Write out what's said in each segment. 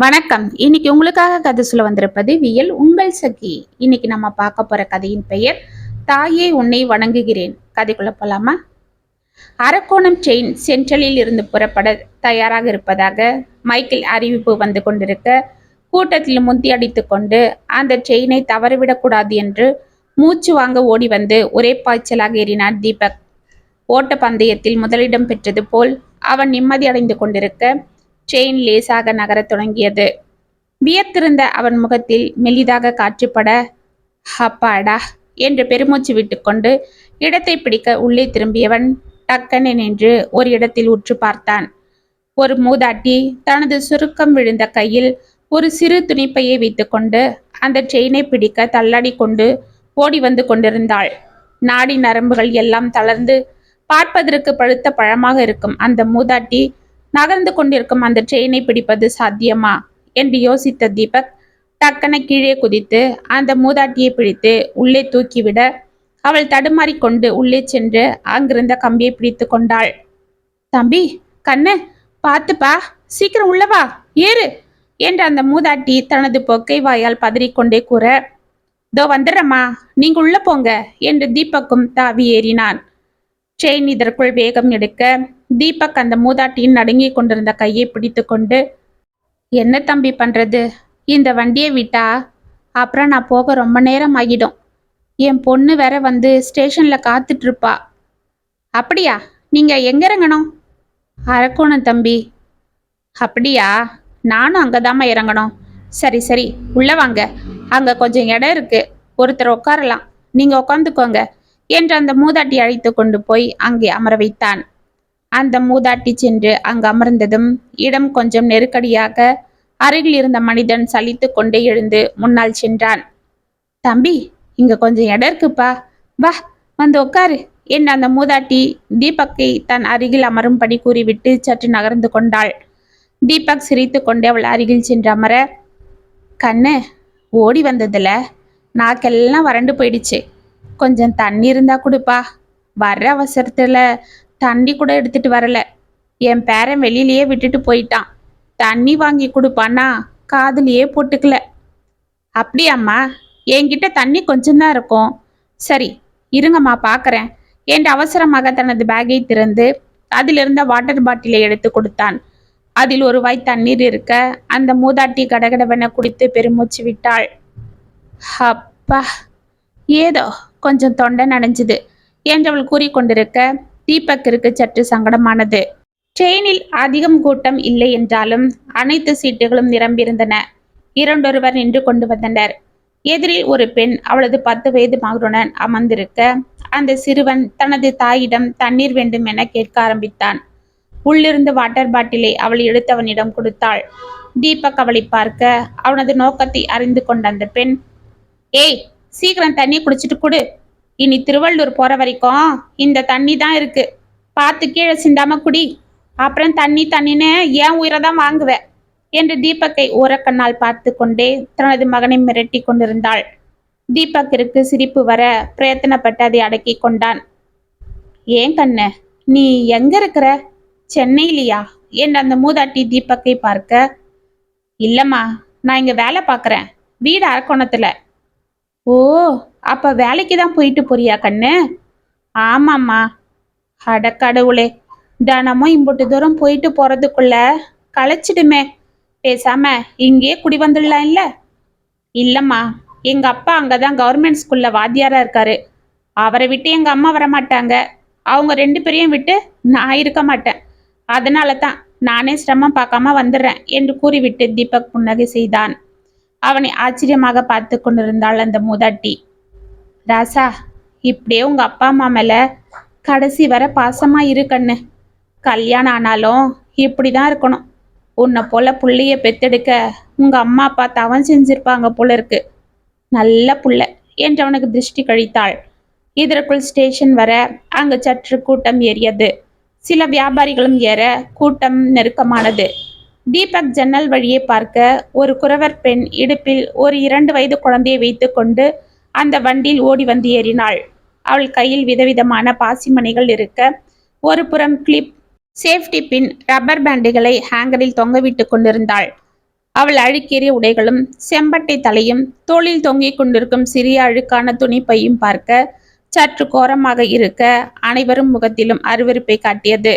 வணக்கம். இன்னைக்கு உங்களுக்காக கதை சொல்ல வந்திருப்பது வியல் உங்கள் சகி. இன்னைக்கு நம்ம பார்க்க போற கதையின் பெயர் தாயே உன்னை வணங்குகிறேன். கதைக்குள்ள போலாமா? அரக்கோணம் செயின் சென்ட்ரலில் இருந்து புறப்பட தயாராக இருப்பதாக மைக்கேல் அறிவிப்பு வந்து கொண்டிருக்க, கூட்டத்தில் முந்தி அடித்து கொண்டு அந்த செயினை தவறவிடக்கூடாது என்று மூச்சு வாங்க ஓடி வந்து ஒரே பாய்ச்சலாக ஏறினான் தீபக். ஓட்ட பந்தயத்தில் முதலிடம் பெற்றது போல் அவன் நிம்மதி அடைந்து கொண்டிருக்க, செயின் லேசாக நகரத் தொடங்கியது. வியர்த்திருந்த அவன் முகத்தில் மெலிதாக காற்றுப்பட, அப்பாடா என்று பெருமூச்சு விட்டுக்கொண்டு இடத்தை பிடிக்க உள்ளே திரும்பியவன் டக்கென நின்று ஒரு இடத்தில் உற்று பார்த்தான். ஒரு மூதாட்டி தனது சுருக்கம் விழுந்த கையில் ஒரு சிறு துணிப்பையை வைத்துக்கொண்டு அந்த செயினை பிடிக்க தள்ளாடி கொண்டு ஓடி வந்து கொண்டிருந்தாள். நாடி நரம்புகள் எல்லாம் தளர்ந்து பார்ப்பதற்கு பழுத்த பழமாக இருக்கும் அந்த மூதாட்டி நகர்ந்து கொண்டிருக்கும் அந்த செயினை பிடிப்பது சாத்தியமா என்று யோசித்த தீபக் டக்கென கீழே குதித்து அந்த மூதாட்டியை பிடித்து உள்ளே தூக்கிவிட, அவள் தடுமாறிக்கொண்டு உள்ளே சென்று அங்கிருந்த கம்பியை பிடித்து கொண்டாள். தம்பி, கண்ணு, பார்த்துப்பா, சீக்கிரம் உள்ளவா, ஏறு என்று அந்த மூதாட்டி தனது பொக்கை வாயால் பதறிக்கொண்டே கூற, தோ வந்துடுறம்மா, நீங்க உள்ள போங்க என்று தீபக்கும் தாவி ஏறினான். செயின் இதற்குள் வேகம் எடுக்க தீபக் அந்த மூதாட்டியின் நடுங்கி கொண்டிருந்த கையை பிடித்து கொண்டு, என்ன தம்பி பண்றது, இந்த வண்டியை விட்டா அப்புறம் நான் போக ரொம்ப நேரம் ஆகிடும். என் பொண்ணு வேற வந்து ஸ்டேஷன்ல காத்துட்டு இருப்பா. அப்படியா, நீங்க எங்க இறங்கணும்? அரக்கோணம் தம்பி. அப்படியா, நானும் அங்கதாம்மா இறங்கணும். சரி சரி, உள்ள வாங்க, அங்க கொஞ்சம் இடம் இருக்கு, ஒருத்தர் உட்காரலாம், நீங்க உட்காந்துக்கோங்க என்று அந்த மூதாட்டி அழைத்து கொண்டு போய் அங்கே அமர வைத்தான். அந்த மூதாட்டி சென்று அங்கு அமர்ந்ததும் இடம் கொஞ்சம் நெருக்கடியாக அருகில் இருந்த மனிதன் சலித்து கொண்டே எழுந்து முன்னால் சென்றான். தம்பி, இங்க கொஞ்சம் இடம் இருக்குப்பா, வா வந்து உட்காரு என்று அந்த மூதாட்டி தீபக்கை தன் அருகில் அமரும்படி கூறிவிட்டு சற்று நகர்ந்து கொண்டாள். தீபக் சிரித்து கொண்டே அவள் அருகில் சென்று அமர, கண்ணு, ஓடி வந்ததுல நாக்கெல்லாம் வறண்டு போயிடுச்சு, கொஞ்சம் தண்ணி இருந்தா கொடுப்பா. வர்ற அவசரத்துல தண்ணி கூட எடுத்துட்டு வரல, என் பேரன் வெளியிலேயே விட்டுட்டு போயிட்டான், தண்ணி வாங்கி கொடுப்பான்னா காதுலயே போட்டுக்கல. அப்படியாம்மா, என்கிட்ட தண்ணி கொஞ்சம்தான் இருக்கும், சரி இருங்கம்மா பார்க்கறேன் என்று அவசரமாக தனது பேக்கை திறந்து அதிலிருந்த வாட்டர் பாட்டிலை எடுத்து கொடுத்தான். அதில் ஒரு வாய் தண்ணீர் இருக்க அந்த மூதாட்டி கடகடவென குடித்து பெருமூச்சு விட்டாள். அப்பா, ஏதோ கொஞ்சம் தொண்டை நனைஞ்சுது என்றவள் கூறிக்கொண்டிருக்க தீபக்கிற்கு சற்று சங்கடமானது. ட்ரெயினில் அதிகம் கூட்டம் இல்லை என்றாலும் அனைத்து சீட்டுகளும் நிரம்பியிருந்தன. இரண்டொருவர் நின்று கொண்டு வந்தனர். எதிரில் ஒரு பெண் அவளது 10 வயது மகனுடன் அமர்ந்திருக்க அந்த சிறுவன் தனது தாயிடம் தண்ணீர் வேண்டும் என கேட்க ஆரம்பித்தான். உள்ளிருந்து வாட்டர் பாட்டிலை அவள் எடுத்தவனிடம் கொடுத்தாள். தீபக் அவளை பார்க்க அவனது நோக்கத்தை அறிந்து கொண்ட அந்த பெண், ஏய், சீக்கிரம் தண்ணி குடிச்சிட்டு கொடு, இனி திருவள்ளூர் போற வரைக்கும் இந்த தண்ணி தான் இருக்கு, பார்த்து கீழே சிந்தாம குடி, அப்புறம் தண்ணி தண்ணின்னு ஏன் உயிரை தான் வாங்குவ என்று தீபக்கை ஓரக்கண்ணால் பார்த்து கொண்டே தனது மகனை மிரட்டி கொண்டிருந்தாள். தீபக்கிற்கு சிரிப்பு வர பிரயத்தனப்பட்டு அதை அடக்கி கொண்டான். ஏன் கண்ணு, நீ எங்க இருக்கிற, சென்னையிலையா என்று அந்த மூதாட்டி தீபக்கை பார்க்க, இல்லம்மா, நான் இங்க வேலை பார்க்குறேன், வீடு அரக்கோணத்துல. ஓ, அப்ப வேலைக்கு தான் போயிட்டு போறியா கண்ணு? ஆமாம்மா. அட கடவுளே, தினமும் இம்புட்டு தூரம் போயிட்டு போறதுக்குள்ள களைச்சிடுமே, பேசாம இங்கேயே குடி வந்துடலாம் இல்ல? இல்லம்மா, எங்க அப்பா அங்கதான் கவர்மெண்ட் ஸ்கூல்ல வாத்தியாரா இருக்காரு, அவரை விட்டு எங்க அம்மா வரமாட்டாங்க, அவங்க 2 பேரையும் விட்டு நான் இருக்க மாட்டேன், அதனால தான் நானே சிரமம் பார்க்காம வந்துடுறேன் என்று கூறிவிட்டு தீபக் புன்னகை செய்தான். அவனை ஆச்சரியமாக பார்த்து கொண்டிருந்தாள் அந்த மூதாட்டி. ராசா, இப்படியே உங்க அப்பா அம்மா மேல கடைசி வர பாசமா இரு கண்ணு, கல்யாணம் ஆனாலும் இப்படிதான் இருக்கணும், உன்னை போல புள்ளைய பெத்தெடுக்க உங்க அம்மா அப்பா தவம் செஞ்சிருப்பாங்க போல இருக்கு, நல்ல புள்ள என்று அவனுக்கு திருஷ்டி கழித்தாள். இதற்குள் ஸ்டேஷன் வர அங்கு சற்று கூட்டம் ஏறியது. சில வியாபாரிகளும் ஏற கூட்டம் நெருக்கமானது. தீபக் ஜன்னல் வழியே பார்க்க ஒரு குறவர் பெண் இடுப்பில் ஒரு 2 வயது குழந்தையை வைத்து கொண்டு அந்த வண்டியில் ஓடி வந்து ஏறினாள். அவள் கையில் விதவிதமான பாசிமணிகள் இருக்க, ஒரு புறம் கிளிப், சேஃப்டி பின், ரப்பர் பேண்டுகளை ஹேங்கரில் தொங்கவிட்டு கொண்டிருந்தாள். அவள் அழுக்கேறிய உடைகளும் செம்பட்டை தலையும் தோளில் தொங்கிக் கொண்டிருக்கும் சிறிய அழுக்கான துணிப்பையும் பார்க்க சற்று கோரமாக இருக்க அனைவரும் முகத்திலும் அருவருப்பை காட்டியது.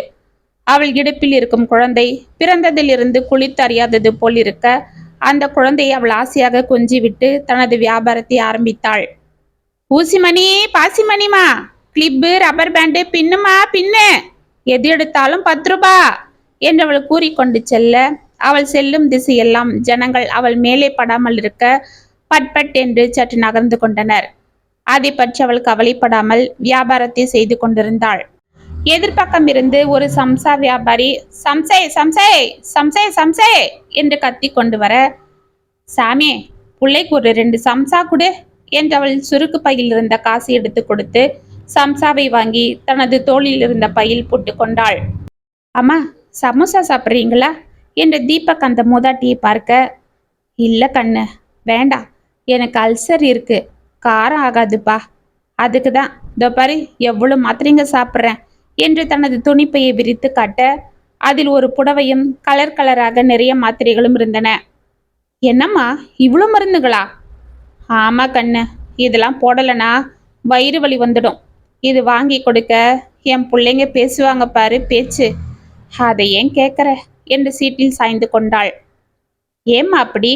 அவள் இடுப்பில் இருக்கும் குழந்தை பிறந்ததிலிருந்து குளித்தறியாதது போல் இருக்க அந்த குழந்தையை அவள் ஆசையாக கொஞ்சிவிட்டு தனது வியாபாரத்தை ஆரம்பித்தாள். ஊசிமணி, பாசிமணிமா, கிளிப்பு, ரப்பர் பேண்டு, பின்னுமா பின்னு, எது எடுத்தாலும் 10 ரூபா என்றவள் கூறிக்கொண்டு செல்ல அவள் செல்லும் திசையெல்லாம் ஜனங்கள் அவள் மேலே படாமல் இருக்க பட்பட் என்று சற்று நகர்ந்து கொண்டனர். அதை பற்றி அவள் கவலைப்படாமல் வியாபாரத்தை செய்து கொண்டிருந்தாள். எதிர்பக்கம் இருந்து ஒரு சம்சா வியாபாரி சம்சே சம்சே சம்சே சம்சே என்று கத்தி கொண்டு வர, சாமி பிள்ளைக்கு ஒரு 2 சம்சா கொடு என்று அவள் சுருக்கு பையில் இருந்த காசை எடுத்து கொடுத்து சம்சாவை வாங்கி தனது தோளில் இருந்த பையில் போட்டு கொண்டாள். அம்மா, சமோசா சாப்பிட்றீங்களா என்று தீபக் அந்த மூதாட்டியை பார்க்க, இல்லை கண்ணு வேண்டாம், எனக்கு அல்சர் இருக்கு, காரம் ஆகாதுப்பா, அதுக்கு தான் இதோ பாரு எவ்வளோ மாத்திரைங்க சாப்பிட்றேன் என்று தனது துணிப்பையை விரித்து காட்ட அதில் ஒரு புடவையும் கலர் கலராக நிறைய மாத்திரைகளும் இருந்தன. என்னம்மா இவ்வளோ மருந்துகளா? ஆமா கண்ணு, இதெல்லாம் போடலைன்னா வயிறு வலி வந்துடும். இது வாங்கி கொடுக்க என் பிள்ளைங்க பேசுவாங்க பாரு பேச்சு, அதை ஏன் கேட்குற என்று சீட்டில் சாய்ந்து கொண்டாள். ஏம்மா அப்படி?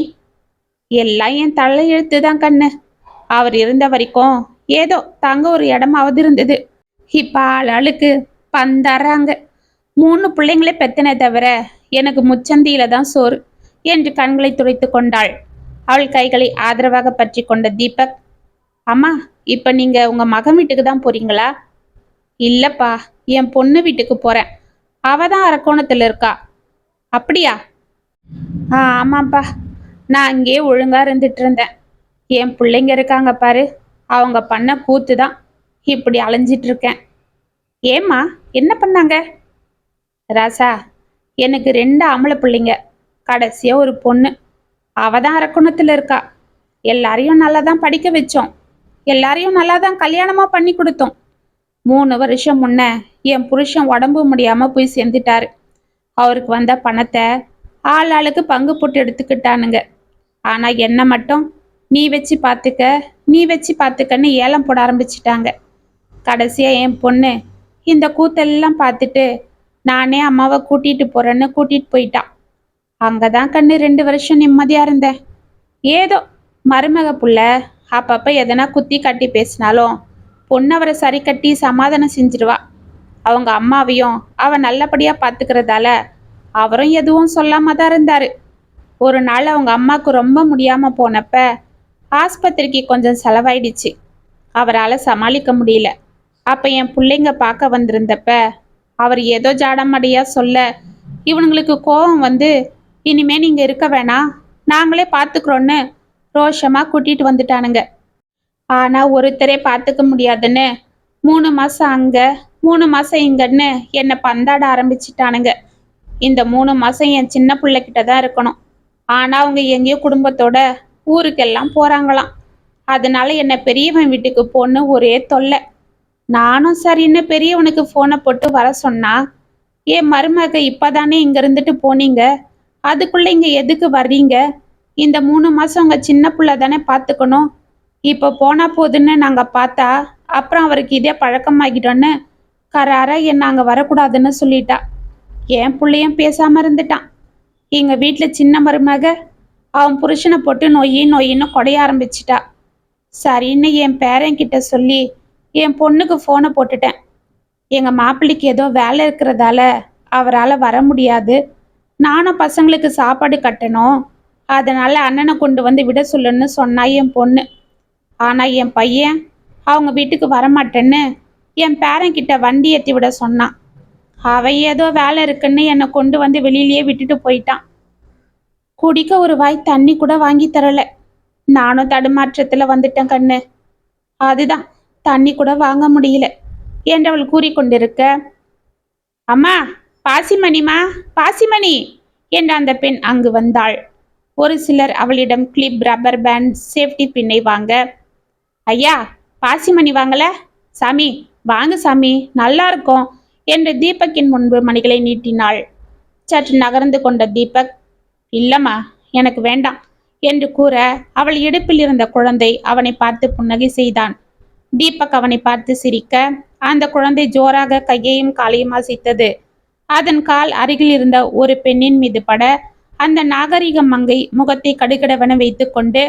எல்லாம் என் தலையெழுத்து தான் கண்ணு. அவர் இருந்த வரைக்கும் ஏதோ தங்க ஒரு இடமாவது இருந்தது. இப்ப ஆளுக்கு பந்தறாங்க. 3 பிள்ளைங்களே பெத்தனே தவிர எனக்கு முச்சந்தியில தான் சோறு என்று கண்களை துடைத்து கொண்டாள். அவள் கைகளை ஆதரவாக பற்றி கொண்ட தீபக், அம்மா இப்ப நீங்க உங்க மகன் வீட்டுக்கு தான் போறீங்களா? இல்லப்பா, என் பொண்ணு வீட்டுக்கு போறேன். அவ தான் அரக்கோணத்துல இருக்கா. அப்படியா? ஆமாப்பா, நான் அங்கேயே ஒழுங்கா இருந்துட்டு இருந்தேன். என் பிள்ளைங்க இருக்காங்க பாரு, அவங்க பண்ண கூத்து தான் இப்படி அலைஞ்சிட்டு இருக்கேன். ஏம்மா என்ன பண்ணாங்க? ராசா, எனக்கு 2 ஆம்பளை பிள்ளைங்க, கடைசியா ஒரு பொண்ணு. அவ தான் அரக்கோணத்துல இருக்கா. எல்லாரையும் நல்லா தான் படிக்க வச்சோம், எல்லாரையும் நல்லா தான் கல்யாணமா பண்ணி கொடுத்தோம். 3 வருஷம் முன்ன என் புருஷன் உடம்பு முடியாம போய் சேர்ந்துட்டாரு. அவருக்கு வந்த பணத்தை ஆள் ஆளுக்கு பங்கு போட்டு எடுத்துக்கிட்டானுங்க. ஆனா என்ன மட்டும் நீ வச்சு பார்த்துக்க, நீ வச்சு பார்த்துக்கன்னு ஏலம் போட ஆரம்பிச்சிட்டாங்க. கடைசியா என் பொண்ணு இந்த கூத்தெல்லாம் பார்த்துட்டு நானே அம்மாவை கூட்டிட்டு போறேன்னு கூட்டிட்டு போயிட்டான். அங்கதான் கண்ணு 2 வருஷம் நிம்மதியா இருந்தேன். ஏதோ மருமக புள்ள அப்பப்ப எதனா குத்தி கட்டி பேசினாலும் பொண்ணு அவரை சரி கட்டி சமாதானம் செஞ்சிருவா. அவங்க அம்மாவையும் அவ நல்லபடியா பாத்துக்கிறதால அவரும் எதுவும் சொல்லாம தான் இருந்தாரு. ஒரு நாள் அவங்க அம்மாவுக்கு ரொம்ப முடியாம போனப்ப ஆஸ்பத்திரிக்கு கொஞ்சம் செலவாயிடுச்சு. அவரால் சமாளிக்க முடியல. அப்ப என் பிள்ளைங்க பார்க்க வந்திருந்தப்ப அவர் ஏதோ ஜாடமடியா சொல்ல இவனுங்களுக்கு கோபம் வந்து, இனிமே நீங்க இருக்க வேணாம், நாங்களே பார்த்துக்கிறோன்னு ரோஷமா கூட்டிட்டு வந்துட்டானுங்க. ஆனா ஒருத்தரே பார்த்துக்க முடியாதுன்னு 3 மாசம் அங்க 3 மாசம் இங்கன்னு என்னை பந்தாட ஆரம்பிச்சிட்டானுங்க. இந்த 3 மாசம் என் சின்ன பிள்ளைகிட்ட தான் இருக்கணும். ஆனா அவங்க எங்கேயோ குடும்பத்தோட ஊருக்கெல்லாம் போறாங்களாம். அதனால என்னை பெரியவன் வீட்டுக்கு போன்னு ஒரே தொல்லை. நானும் சரின்னு பெரியவனுக்கு போனை போட்டு வர சொன்னா, ஏன் மருமக இப்பதானே இங்க இருந்துட்டு போனீங்க, அதுக்குள்ள இங்க எதுக்கு வர்றீங்க, இந்த 3 மாசம் உங்க சின்ன பிள்ளை தானே பார்த்துக்கணும், இப்ப போனா போதுன்னு நாங்க பார்த்தா அப்புறம் அவருக்கு இதே பழக்கமாகிட்டோன்னு கராரா என்ன அங்க வரக்கூடாதுன்னு சொல்லிட்டா. என் பிள்ளையும் பேசாம இருந்துட்டான். எங்க வீட்டுல சின்ன மருமக அவன் புருஷனை போட்டு நொயின்னு கொடைய ஆரம்பிச்சிட்டா. சரின்னு என் பேரன்கிட்ட சொல்லி என் பொண்ணுக்கு போனை போட்டுட்டேன். எங்க மாப்பிள்ளைக்கு ஏதோ வேலை இருக்கிறதால அவரால் வர முடியாது, நானும் பசங்களுக்கு சாப்பாடு கட்டணும், அதனால அண்ணனை கொண்டு வந்து விட சொல்லுன்னு சொன்னா என் பொண்ணு. ஆனா என் பையன் அவங்க வீட்டுக்கு வரமாட்டேன்னு என் பேரன்கிட்ட வண்டி ஏற்றி விட சொன்னான். அவன் ஏதோ வேலை இருக்குன்னு என்னை கொண்டு வந்து வெளியிலேயே விட்டுட்டு போயிட்டான். குடிக்க ஒரு வாய் தண்ணி கூட வாங்கி தரல. நானும் தடுமாற்றத்துல வந்துட்டேன் கண்ணு. அதுதான் தண்ணி கூட வாங்க முடியல என்றவள் கூறிக்கொண்டிருக்க, அம்மா பாசிமணிமா, பாசிமணி என்ற அந்த பெண் அங்கு வந்தாள். ஒரு சிலர் அவளிடம் கிளிப், ரப்பர் பேண்ட், சேஃப்டி பின்னை வாங்க, ஐயா பாசிமணி வாங்கல சாமி, வாங்க சாமி நல்லா இருக்கும் என்று தீபக்கின் முன்பு மணிகளை நீட்டினாள். சற்று நகர்ந்து கொண்ட தீபக், இல்லம்மா எனக்கு வேண்டாம் என்று கூற அவள் இடுப்பில் இருந்த குழந்தை அவனை பார்த்து புன்னகை செய்தான். தீபக் அவனை பார்த்து சிரிக்க அந்த குழந்தை ஜோராக கையையும் காலையும் அசைத்தது. அதன் கால் அருகில் இருந்த ஒரு பெண்ணின் மீது பட அந்த நாகரிக மங்கை முகத்தை கடுகடவென வைத்து கொண்டு,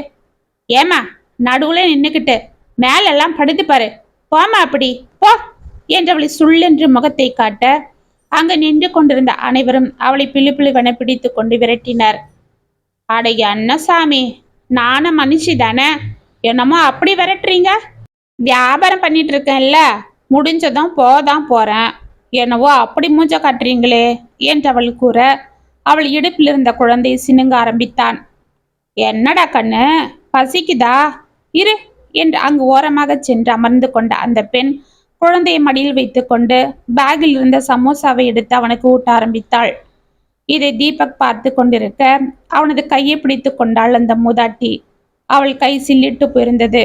ஏமா நடுவுல நின்னுக்கிட்டு மேலெல்லாம் படுத்து பாரு, போமா அப்படி போ என்றவளை சுள்ளென்று முகத்தை காட்ட அங்கு நின்று கொண்டிருந்த அனைவரும் அவளை பிள்ளைவென பிடித்து கொண்டு விரட்டினர். அட என்ன சாமி, நானும் மனுஷி தானே, என்னமோ அப்படி விரட்டுறீங்க? வியாபாரம் பண்ணிட்டு இருக்கேன்ல, முடிஞ்சதும் போதான் போறேன், என்னவோ அப்படி மூஞ்ச காட்டுறீங்களே என்றவள் கூற அவள் இடுப்பில் இருந்த குழந்தை சினுங்க ஆரம்பித்தான். என்னடா கண்ணு, பசிக்குதா? இரு என்று அங்கு ஓரமாக சென்று அமர்ந்து கொண்ட அந்த பெண் குழந்தையை மடியில் வைத்து கொண்டு பேக்கில் இருந்த சமோசாவை எடுத்து அவனுக்கு ஊட்ட ஆரம்பித்தாள். இதை தீபக் பார்த்து கொண்டிருக்க அவனது கையை பிடித்து கொண்டாள் அந்த மூதாட்டி. அவள் கை சில்லிட்டு போயிருந்தது.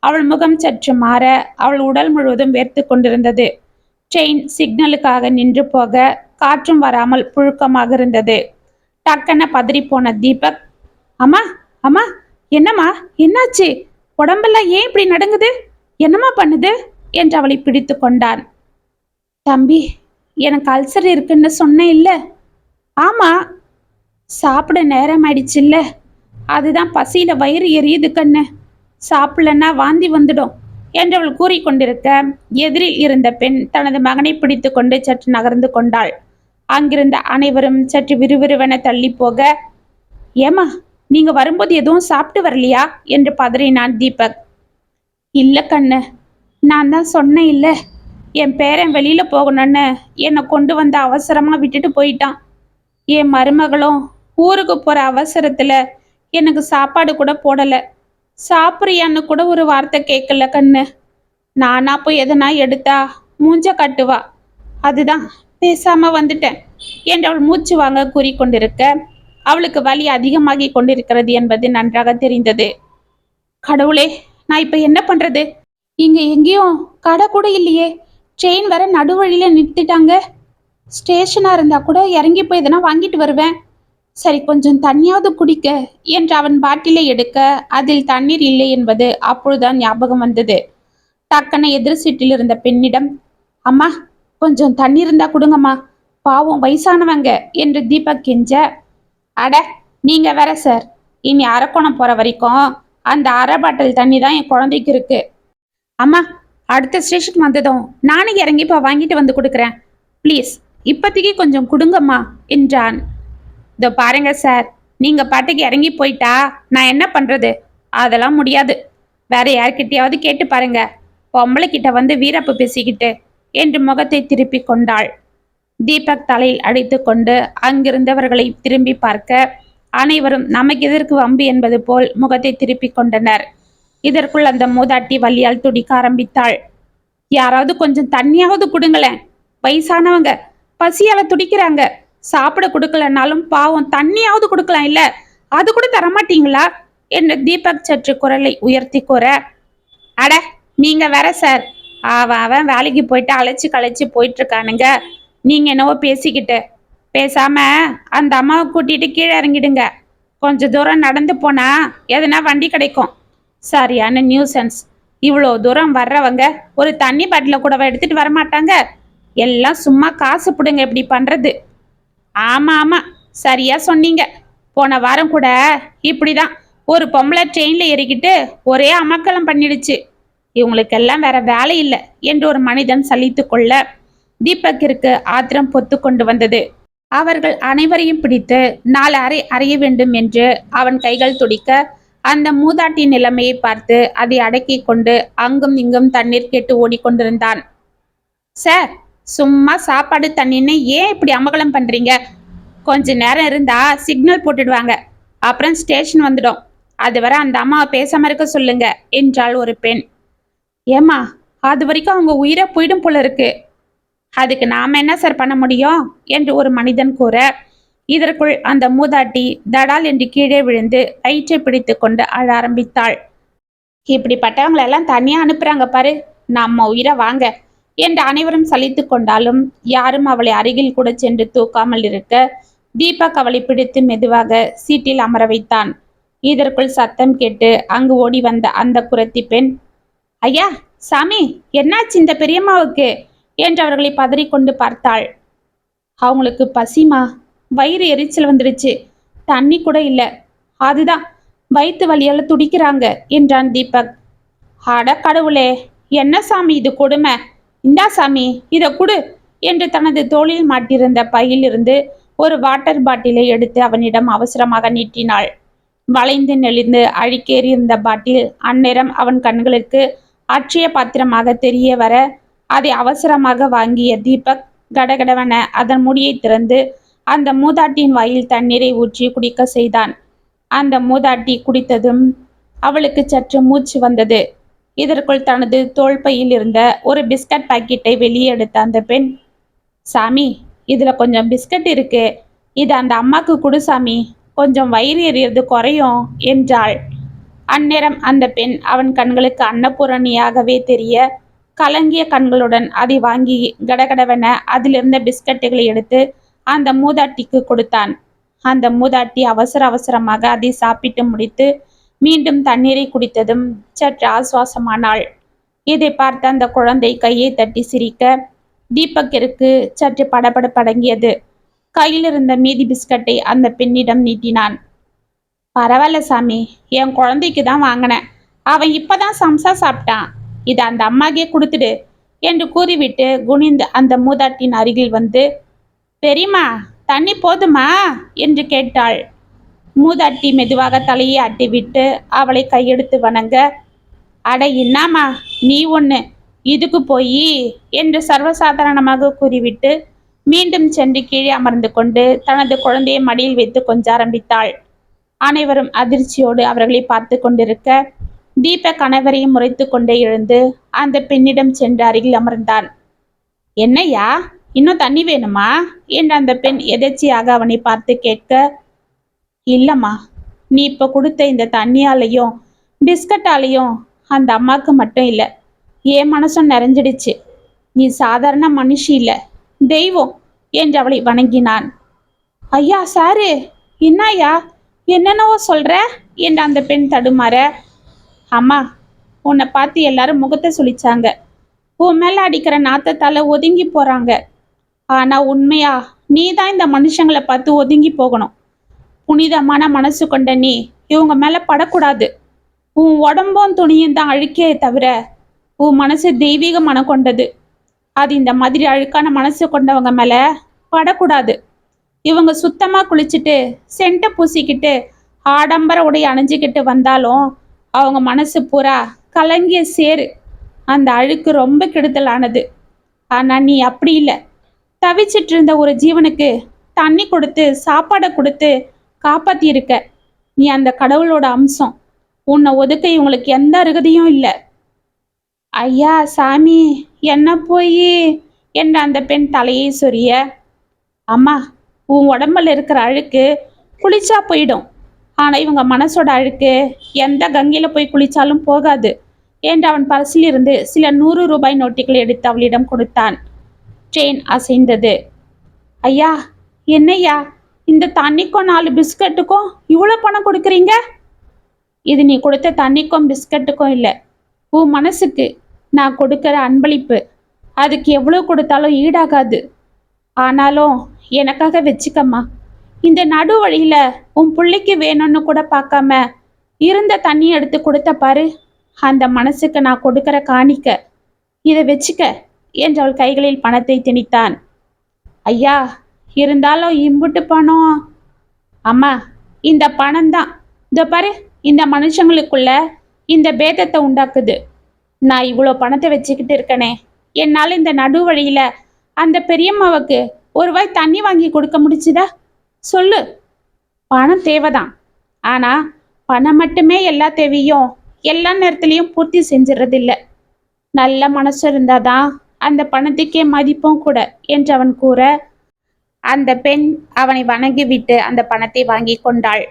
அவள் முகம் சற்று மாற அவள் உடல் முழுவதும் வேர்த்து கொண்டிருந்தது. ட்ரெயின் சிக்னலுக்காக நின்று போக காற்றும் வராமல் புழுக்கமாக இருந்தது. டக்கென பதறிப்போன தீபக், அம்மா அம்மா, என்னம்மா, என்னாச்சு? உடம்பெல்லாம் ஏன் இப்படி நடுங்குது? என்னம்மா பண்ணுது என்று அவளை பிடித்து கொண்டான். தம்பி, எனக்கு அல்சர் இருக்குன்னு சொன்னேன் இல்ல? ஆமா, சாப்பிட நேரம் ஆயிடுச்சுல்ல, அதுதான் பசியில வயிறு எரியுது கண்ணு, சாப்பிடலன்னா வாந்தி வந்துடும் என்றவள் கூறிக்கொண்டிருக்க எதிரில் இருந்த பெண் தனது மகனை பிடித்து கொண்டு சற்று நகர்ந்து கொண்டாள். அங்கிருந்த அனைவரும் சற்று விறுவிறுவென தள்ளி போக, ஏமா நீங்க வரும்போது எதுவும் சாப்பிட்டு வரலையா என்று பதறினான் தீபக். இல்ல கண்ணு, நான் தான் சொன்னேன் இல்ல, என் பேரன் வெளியில போகணும்னு என்னை கொண்டு வந்த அவசரமா விட்டுட்டு போயிட்டான். என் மருமகளும் ஊருக்கு போற அவசரத்துல எனக்கு சாப்பாடு கூட போடல, சாப்பிட்றியான்னு கூட ஒரு வார்த்தை கேட்கல கண்ணு. நானா போய் எதனா எடுத்தா மூஞ்ச கட்டுவா, அதுதான் பேசாம வந்துட்டேன் என்று அவள் மூச்சு வாங்க கூறிக்கொண்டிருக்க அவளுக்கு வலி அதிகமாகி கொண்டிருக்கிறது என்பது நன்றாக தெரிந்தது. கடவுளே, நான் இப்ப என்ன பண்றது? இங்க எங்கேயும் கடை கூட இல்லையே, ட்ரெயின் வர நடுவழியில நிறுத்திட்டாங்க. ஸ்டேஷனா இருந்தா கூட இறங்கி போய் எதனா வாங்கிட்டு வருவேன். சரி, கொஞ்சம் தண்ணியாவது குடிக்க என்று அவன் பாட்டிலை எடுக்க அதில் தண்ணீர் இல்லை என்பது அப்பொழுதுதான் ஞாபகம் வந்தது. டக்குன எதிர் சீட்டில் இருந்த பெண்ணிடம், அம்மா கொஞ்சம் தண்ணி இருந்தா கொடுங்கம்மா, பாவம் வயசானவங்க என்று தீபக் கெஞ்ச, அட நீங்க வேற சார், இனி அரக்கோணம் போற வரைக்கும் அந்த அரை பாட்டில் தண்ணி தான் என் குழந்தைக்கு இருக்கு. அம்மா, அடுத்த ஸ்டேஷன் வந்ததும் நானே இறங்கி இப்போ வாங்கிட்டு வந்து கொடுக்குறேன், ப்ளீஸ் இப்போதைக்கு கொஞ்சம் கொடுங்கம்மா என்றான். இதோ பாருங்க சார், நீங்க பாட்டுக்கு இறங்கி போயிட்டா நான் என்ன பண்றது? அதெல்லாம் முடியாது, வேற யார்கிட்டயாவது கேட்டு பாருங்க, பொம்பளை கிட்ட வந்து வீரப்பு பேசிக்கிட்டு என்று முகத்தை திருப்பி கொண்டாள். தீபக் தலையில் அடித்து கொண்டு அங்கிருந்தவர்களை திரும்பி பார்க்க அனைவரும் நமக்கு எதற்கு வம்பு என்பது போல் முகத்தை திருப்பி கொண்டனர். இதற்குள் அந்த மூதாட்டி வலியால் துடிக்க ஆரம்பித்தாள். யாராவது கொஞ்சம் தண்ணியாவது கொடுங்களேன், வயசானவங்க பசியால துடிக்கிறாங்க, சாப்பிட கொடுக்கலனாலும் பாவம் தண்ணியாவது கொடுக்கலாம் இல்ல, அது கூட தரமாட்டீங்களா என்று தீபக் சற்று குரலை உயர்த்தி கூற, அட நீங்க வேற சார், அவன் வேலைக்கு போயிட்டு அழைச்சு களைச்சு போயிட்டு இருக்கானுங்க, நீங்க என்னவோ பேசிக்கிட்டு, பேசாம அந்த அம்மாவை கூட்டிட்டு கீழே இறங்கிடுங்க, கொஞ்ச தூரம் நடந்து போனா எதனா வண்டி கிடைக்கும். சரியான நியூசன்ஸ், இவ்வளோ தூரம் வர்றவங்க ஒரு தண்ணி பாட்டில கூட எடுத்துட்டு வரமாட்டாங்க, எல்லாம் சும்மா காசு பிடுங்க இப்படி பண்றது. ஆமா ஆமா, சரியா சொன்னீங்க, போன வாரம் கூட இப்படிதான் ஒரு பொம்பளை ட்ரெயின்ல ஏறிக்கிட்டு ஒரே அமக்கலம் பண்ணிடுச்சு, இவங்களுக்கெல்லாம் வேற வேலை இல்லை என்று ஒரு மனிதன் சலித்து கொள்ள தீபக்கிற்கு ஆத்திரம் பொத்து கொண்டு வந்தது. அவர்கள் அனைவரையும் பிடித்து 4 அறை அறைய வேண்டும் என்று அவன் கைகள் துடிக்க அந்த மூதாட்டின் நிலைமையை பார்த்து அதை அடக்கி கொண்டு அங்கும் இங்கும் தண்ணீர் கேட்டு ஓடிக்கொண்டிருந்தான். சார், சும்மா சாப்பாடு தண்ணின்னு ஏன் இப்படி அமகலம் பண்றீங்க? கொஞ்ச நேரம் இருந்தா சிக்னல் போட்டுடுவாங்க, அப்புறம் ஸ்டேஷன் வந்துடும், அதுவரை அந்த அம்மாவை பேசாம இருக்க சொல்லுங்க என்றாள் ஒரு பெண். ஏமா, அது வரைக்கும் அவங்க உயிரை போயிடும் போல இருக்கு. அதுக்கு நாம என்ன சார் பண்ண முடியும் என்று ஒரு மனிதன் கூற இதற்குள் அந்த மூதாட்டி தடால் என்று கீழே விழுந்து வயிற்றை பிடித்து கொண்டு அழ ஆரம்பித்தாள். இப்படிப்பட்டவங்களெல்லாம் தனியா அனுப்புறாங்க பாரு, நம்ம உயிரை வாங்க என்று அனைவரும் சலித்து கொண்டாலும் யாரும் அவளை அருகில் கூட சென்று தூக்காமல் இருக்க தீபக் அவளை பிடித்து மெதுவாக சீட்டில் அமர வைத்தான். இதற்குள் சத்தம் கேட்டு அங்கு ஓடி வந்த அந்த குரத்தி பெண், ஐயா, சாமி, என்னாச்சு இந்த பெரியம்மாவுக்கு என்று அவர்களை பதறிக்கொண்டு பார்த்தாள். அவங்களுக்கு பசிமா, வயிறு எரிச்சல் வந்துடுச்சு, தண்ணி கூட இல்லை, அதுதான் வயிற்று வலியால துடிக்கிறாங்க என்றான் தீபக். அட கடவுளே, என்ன சாமி இது கொடுமை, இந்தா சாமி இதை குடு என்று தனது தோளில் மாட்டியிருந்த பையிலிருந்து ஒரு வாட்டர் பாட்டிலை எடுத்து அவனிடம் அவசரமாக நீட்டினாள். வளைந்து நெளிந்து அழுக்கேறியிருந்த பாட்டில் அந்நேரம் அவன் கண்களுக்கு அட்சய பாத்திரமாக தெரிய வர அதை அவசரமாக வாங்கிய தீபக் கடகடவென அதன் முடியை திறந்து அந்த மூதாட்டியின் வாயில் தண்ணீரை ஊற்றி குடிக்க செய்தான். அந்த மூதாட்டி குடித்ததும் அவளுக்கு சற்று மூச்சு வந்தது. இதற்குள் தனது தோள்பையில் இருந்த ஒரு பிஸ்கட் பாக்கெட்டை வெளியே எடுத்த அந்த பெண், சாமி, இதுல கொஞ்சம் பிஸ்கட் இருக்கு, இது அந்த அம்மாக்கு குடு சாமி, கொஞ்சம் வயிறு எறியறது குறையும் என்றாள். அந்நேரம் அந்த பெண் அவன் கண்களுக்கு அன்னபூரணியாகவே தெரிய கலங்கிய கண்களுடன் அதை வாங்கி கடகடவென அதிலிருந்த பிஸ்கட்டுகளை எடுத்து அந்த மூதாட்டிக்கு கொடுத்தான். அந்த மூதாட்டி அவசர அவசரமாக அதை சாப்பிட்டு முடித்து மீண்டும் தண்ணீரை குடித்ததும் சற்று ஆசுவாசமானாள். இதை பார்த்த அந்த குழந்தை கையை தட்டி சிரிக்க தீபக்கிற்கு சற்று படபடப்படங்கியது. கையில் இருந்த மீதி பிஸ்கட்டை அந்த பெண்ணிடம் நீட்டினான். பரவாயில்ல சாமி, என் குழந்தைக்கு தான் வாங்கினேன், அவன் இப்பதான் சம்சா சாப்பிட்டான், இதை அந்த அம்மாக்கே கொடுத்துடு என்று கூறிவிட்டு குனிந்து அந்த மூதாட்டின் அருகில் வந்து, பெரியம்மா, தண்ணி போதுமா என்று கேட்டாள். மூதாட்டி மெதுவாக தலையை ஆட்டிவிட்டு அவளை கையெடுத்து வணங்க, அட இன்னாமா நீ ஒன்று, இதுக்கு போய் என்று சர்வசாதாரணமாக கூறிவிட்டு மீண்டும் சென்று கீழே அமர்ந்து கொண்டு தனது குழந்தையை மடியில் வைத்து கொஞ்ச ஆரம்பித்தாள். அனைவரும் அதிர்ச்சியோடு அவர்களை பார்த்து கொண்டிருக்க தீபக் அனைவரையும் முறைத்து கொண்டே எழுந்து அந்த பெண்ணிடம் சென்று அருகில் அமர்ந்தான். என்னையா, இன்னும் தண்ணி வேணுமா என்று அந்த பெண் எதேச்சியாக அவனை பார்த்து கேட்க, இல்லம்மா, நீ இப்ப கொடுத்த இந்த தண்ணியாலையும் பிஸ்கட்டாலையும் அந்த அம்மாவுக்கு மட்டும் இல்லை, என் மனசும் நிறைஞ்சிடுச்சு, நீ சாதாரண மனுஷி இல்லை, தெய்வம் என்று அவளை வணங்கினான். ஐயா சாரு, என்னய்யா என்னென்னவோ சொல்ற என்று அந்த பெண் தடுமாற, அம்மா, உன்னை பார்த்து எல்லாரும் முகத்தை சுழிச்சாங்க, உன் மேல அடிக்கிற நாத்தத்தால ஒதுங்கி போறாங்க, ஆனா உண்மையா நீ தான் இந்த மனுஷங்களை பார்த்து ஒதுங்கி போகணும். புனிதமான மனசு கொண்ட நீ இவங்க மேல படக்கூடாது. உன் உடம்பும் துணியும் தான் அழுக்கே தவிர உன் மனசு தெய்வீக மனம் கொண்டது. அது இந்த மாதிரி அழுக்கான மனசு கொண்டவங்க மேல படக்கூடாது. இவங்க சுத்தமா குளிச்சுட்டு சென்ட்டை பூசிக்கிட்டு ஆடம்பர உடை அணிஞ்சுக்கிட்டு வந்தாலும் அவங்க மனசு பூரா கலங்கிய சேரு, அந்த அழுக்கு ரொம்ப கெடுதலானது. ஆனா நீ அப்படி இல்லை, தவிச்சிட்டு இருந்த ஒரு ஜீவனுக்கு தண்ணி கொடுத்து சாப்பாடை கொடுத்து காப்பாத்தி இருக்க. நீ அந்த கடவுளோட அம்சம், உன்னை ஒதுக்க இவங்களுக்கு எந்த அருகதையும் இல்லை. ஐயா சாமி, என்ன போய் என்று அந்த பெண் தலையை சொரிய, அம்மா, உன் உடம்புல இருக்கிற அழுக்கு குளிச்சா போயிடும், ஆனா இவங்க மனசோட அழுக்கு எந்த கங்கையில போய் குளிச்சாலும் போகாது என்று அவன் பர்சில் இருந்து சில 100 ரூபாய் நோட்டுகளை எடுத்து அவளிடம் கொடுத்தான். ட்ரெயின் அசைந்தது. ஐயா, என்னையா, இந்த தண்ணிக்கும் 4 பிஸ்கட்டுக்கும் இவ்வளோ பணம் கொடுக்குறீங்க? இது நீ கொடுத்த தண்ணிக்கும் பிஸ்கட்டுக்கும் இல்லை, உன் மனசுக்கு நான் கொடுக்கிற அன்பளிப்பு. அதுக்கு எவ்வளோ கொடுத்தாலும் ஈடாகாது. ஆனாலும் எனக்காக வச்சுக்கம்மா. இந்த நடு வழியில உன் பிள்ளைக்கு வேணும்னு கூட பார்க்காம இருந்த தண்ணி எடுத்து கொடுத்த பாரு, அந்த மனசுக்கு நான் கொடுக்கிற காணிக்க, இதை வச்சுக்க என்று அவள் கைகளில் பணத்தை திணித்தான். ஐயா, இருந்தாலும் இம்புட்டு பணம். அம்மா, இந்த பணம் தான் இதோ பாரு இந்த மனுஷங்களுக்குள்ள இந்த பேதத்தை உண்டாக்குது. நான் இவ்வளோ பணத்தை வச்சுக்கிட்டு இருக்கனே, என்னால் இந்த நடு வழியில அந்த பெரியம்மாவுக்கு ஒரு வாய் தண்ணி வாங்கி கொடுக்க முடிச்சுதா சொல்லு? பணம் தேவைதான், ஆனா பணம் மட்டுமே எல்லா தேவையும் எல்லா நேரத்துலையும் பூர்த்தி செஞ்சிடறது இல்லை. நல்ல மனசு இருந்தாதான் அந்த பணத்துக்கே மதிப்பும் கூட என்று அவன் கூற அந்த பெண் அவனை வணங்கிவிட்டு அந்த பணத்தை வாங்கி கொண்டாள்.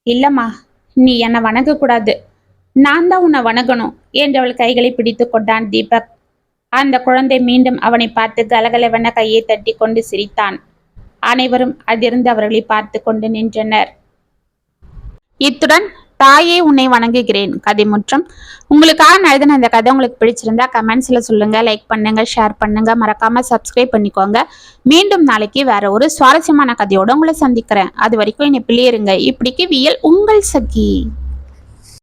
இல்லம்மா, நீ என்னை வணங்கக்கூடாது, நான் தான் உன்னை வணங்கணும் என்று அவள் கைகளை பிடித்து கொண்டான் தீபக். அந்த குழந்தை மீண்டும் அவனை பார்த்து கலகலவென கையை தட்டி கொண்டு சிரித்தான். அனைவரும் அதிர்ந்து அவர்களை பார்த்து கொண்டு நின்றனர். இத்துடன் தாயே உன்னை வணங்குகிறேன் கதை முற்றம். உங்களுக்காக நான் எழுதின இந்த கதை உங்களுக்கு பிடிச்சிருந்தா கமெண்ட்ஸ்ல சொல்லுங்க, லைக் பண்ணுங்க, ஷேர் பண்ணுங்க, மறக்காம சப்ஸ்கிரைப் பண்ணிக்கோங்க. மீண்டும் நாளைக்கு வேற ஒரு சுவாரஸ்யமான கதையோட உங்களை சந்திக்கிறேன். அது வரைக்கும் என்னை பிள்ளையிருங்க. இப்படிக்கு வியல் உங்கள் சகி.